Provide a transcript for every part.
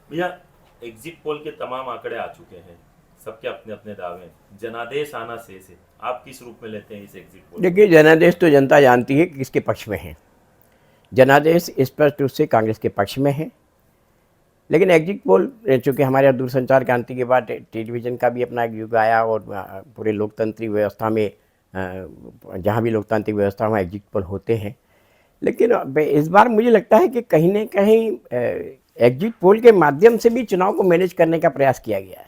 भैया, exit poll के तमाम आंकड़े आ चुके हैं, सबके अपने अपने दावे हैं। जनादेश आना शेष है, आप किस रूप में लेते हैं इस एग्जिट पोल को? देखिए, जनादेश तो जनता जानती है कि किसके पक्ष में है। जनादेश स्पष्ट रूप से कांग्रेस के पक्ष में है। लेकिन एग्जिट पोल, चूंकि हमारे यहाँ दूरसंचार क्रांति के बाद टेलीविज़न का भी अपना एक युग आया और पूरे लोकतांत्रिक व्यवस्था में जहाँ भी लोकतांत्रिक व्यवस्था वहाँ एग्जिट पोल होते हैं। लेकिन इस बार मुझे लगता है कि कहीं न कहीं एग्जिट पोल के माध्यम से भी चुनाव को मैनेज करने का प्रयास किया गया है।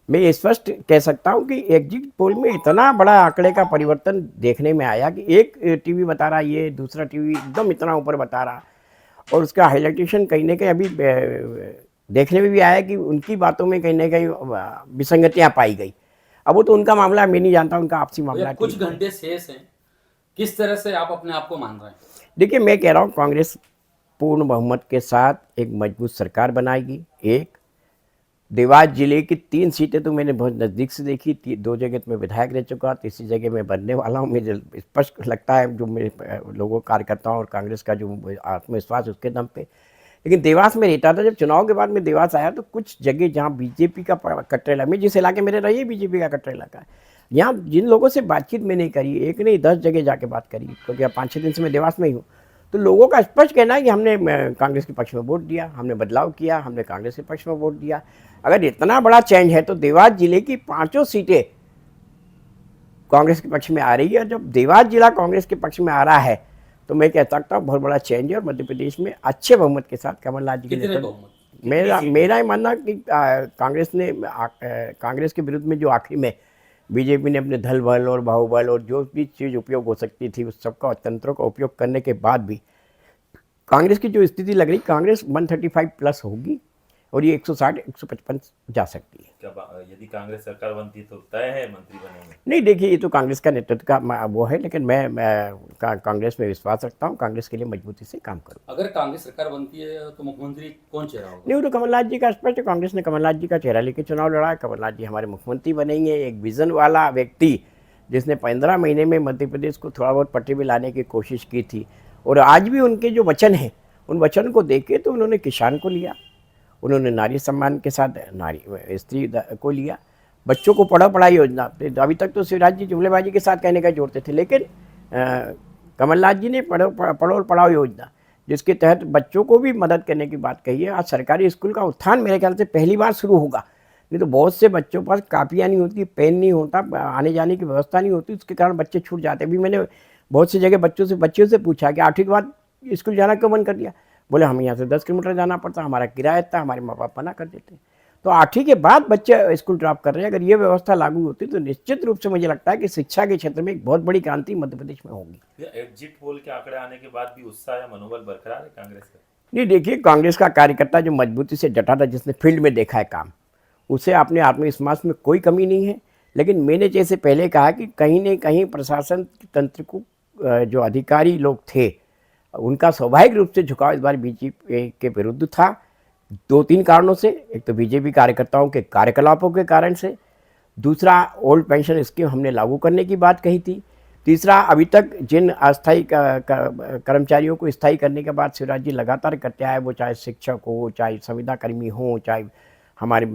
मैं ये स्पष्ट कह सकता हूँ कि एग्जिट पोल में इतना बड़ा आंकड़े का परिवर्तन देखने में आया कि एक टीवी बता रहा ये, दूसरा टीवी एकदम इतना ऊपर बता रहा, और उसका हाईलाइटेशन कहीं ना कहीं अभी देखने में भी आया कि उनकी बातों में कहीं ना कहीं विसंगतियाँ पाई गई। अब वो तो उनका मामला, मैं नहीं जानता, उनका आपसी मामला। कुछ घंटे शेष हैं, किस तरह से आप अपने आप को मान रहे हैं? देखिए, मैं कह रहा हूँ कांग्रेस पूर्ण बहुमत के साथ एक मजबूत सरकार बनाएगी। एक, देवास जिले की 3 सीटें तो मैंने बहुत नज़दीक से देखी, 2 जगह तो मैं विधायक रह चुका, तीसरी जगह मैं बनने वाला हूँ। मुझे स्पष्ट लगता है जो मेरे लोगों, कार्यकर्ताओं और कांग्रेस का जो आत्मविश्वास उसके दम पे। लेकिन देवास में रहता था, जब चुनाव के बाद मैं देवास आया तो कुछ जगह जहाँ बीजेपी का कटरा इलाका, मैं जिस इलाके में रही है बीजेपी का कटरा इलाका है, यहाँ जिन लोगों से बातचीत मैंने करी, एक नहीं 10 जगह जाके बात करी, क्योंकि अब 5-6 दिन से मैं देवास में ही हूँ, तो लोगों का स्पष्ट कहना है कि हमने कांग्रेस के पक्ष में वोट दिया, हमने बदलाव किया, हमने कांग्रेस के पक्ष में वोट दिया। अगर इतना बड़ा चेंज है तो देवास जिले की 5 सीटें कांग्रेस के पक्ष में आ रही है। जब देवास जिला कांग्रेस के पक्ष में आ रहा है तो मैं कह सकता हूँ बहुत बड़ा चेंज है, और मध्य प्रदेश में अच्छे बहुमत के साथ कमलनाथ जी के नेतृत्व। मेरा ये मानना कि कांग्रेस के विरुद्ध में जो आखिरी में बीजेपी ने अपने धल बल और बाहुबल और जो भी चीज़ उपयोग हो सकती थी उस सबका तंत्रों का उपयोग करने के बाद भी कांग्रेस की जो स्थिति लग रही, कांग्रेस 135 प्लस होगी और ये 160-155 जा सकती है। यदि कांग्रेस सरकार बनती तो तय है मंत्री बनेंगे? नहीं, देखिए, ये तो कांग्रेस का नेतृत्व का वो है, लेकिन मैं कांग्रेस में विश्वास रखता हूँ, कांग्रेस के लिए मजबूती से काम करूँ। अगर कांग्रेस सरकार बनती है तो मुख्यमंत्री कौन चेहरा होगा? नहीं, वो तो कमलनाथ जी का स्पष्ट है। कांग्रेस ने कमलनाथ जी का चेहरा लेकर चुनाव लड़ा है। कमलनाथ जी हमारे मुख्यमंत्री बनेंगे। एक विजन वाला व्यक्ति जिसने 15 महीने में मध्य प्रदेश को थोड़ा बहुत पटरी में लाने की कोशिश की थी, और आज भी उनके जो वचन हैं उन वचन को देखे तो उन्होंने किसान को लिया, उन्होंने नारी सम्मान के साथ नारी स्त्री को लिया, बच्चों को पढ़ाई योजना। अभी तक तो शिवराज जी जुमलेबाजी के साथ कहने का जोड़ते थे, लेकिन कमलनाथ जी ने पढ़ो और पढ़ाओ योजना, जिसके तहत बच्चों को भी मदद करने की बात कही है। आज सरकारी स्कूल का उत्थान मेरे ख्याल से पहली बार शुरू होगा। नहीं तो बहुत से बच्चों पास कापियाँ नहीं होती, पेन नहीं होता, आने जाने की व्यवस्था नहीं होती, उसके कारण बच्चे छूट जाते। अभी मैंने बहुत सी जगह बच्चों से पूछा कि 8वीं के बाद स्कूल जाना क्यों बंद कर दिया? बोले हम यहाँ से 10 किलोमीटर जाना पड़ता, हमारा किराया इतना, हमारे माँ बाप मना कर देते। तो 8वीं के बाद बच्चे स्कूल ड्रॉप कर रहे हैं। अगर ये व्यवस्था लागू होती तो निश्चित रूप से मुझे लगता है कि शिक्षा के क्षेत्र में एक बहुत बड़ी क्रांति मध्य प्रदेश में होगी। एग्जिट पोल के आंकड़े आने के बाद भी उत्साह या मनोबल बरकरार है कांग्रेस का? नहीं, देखिए, कांग्रेस का कार्यकर्ता जो मजबूती से डटा था, जिसने फील्ड में देखा है काम, उसे अपने आत्मविश्वास में कोई कमी नहीं है। लेकिन मैंने जैसे पहले कहा कि कहीं न कहीं प्रशासन तंत्र को जो अधिकारी लोग थे उनका स्वाभाविक रूप से झुकाव इस बार बीजेपी के विरुद्ध था, 2-3 कारणों से। एक तो बीजेपी कार्यकर्ताओं के कार्यकलापों के कारण से, दूसरा ओल्ड पेंशन स्कीम हमने लागू करने की बात कही थी, तीसरा अभी तक जिन अस्थायी कर्मचारियों को स्थायी करने के बाद शिवराज जी लगातार करते आए, वो चाहे शिक्षक हो, चाहे संविदा कर्मी हो, चाहे हमारे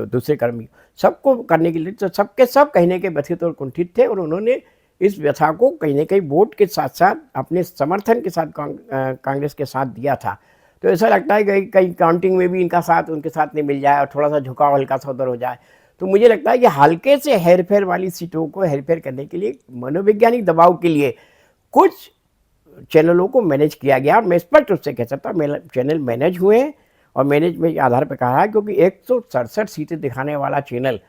दूसरे कर्मी, सबको करने के लिए तो सबके सब कहने के व्यथित और कुंठित थे, और उन्होंने इस व्यथा को कहीं न कहीं वोट के साथ साथ अपने समर्थन के साथ कांग्रेस के साथ दिया था। तो ऐसा लगता है कि कहीं काउंटिंग में भी इनका साथ उनके साथ नहीं मिल जाए और थोड़ा सा झुकाव हल्का सा उधर हो जाए। तो मुझे लगता है कि हल्के से हेरफेर वाली सीटों को हेरफेर करने के लिए, मनोवैज्ञानिक दबाव के लिए कुछ चैनलों को मैनेज किया गया। मैं स्पष्ट रूप से कह सकता हूँ चैनल मैनेज हुए हैं, और मैनेज में आधार पर कहा है, क्योंकि 167 सीटें दिखाने वाला चैनल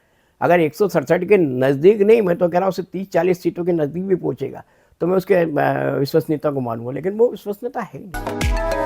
अगर 167 के नज़दीक नहीं, मैं तो कह रहा हूँ उसे 30-40 सीटों के नज़दीक भी पहुँचेगा तो मैं उसके विश्वसनीयता को मानूंगा, लेकिन वो विश्वसनीयता है नहीं।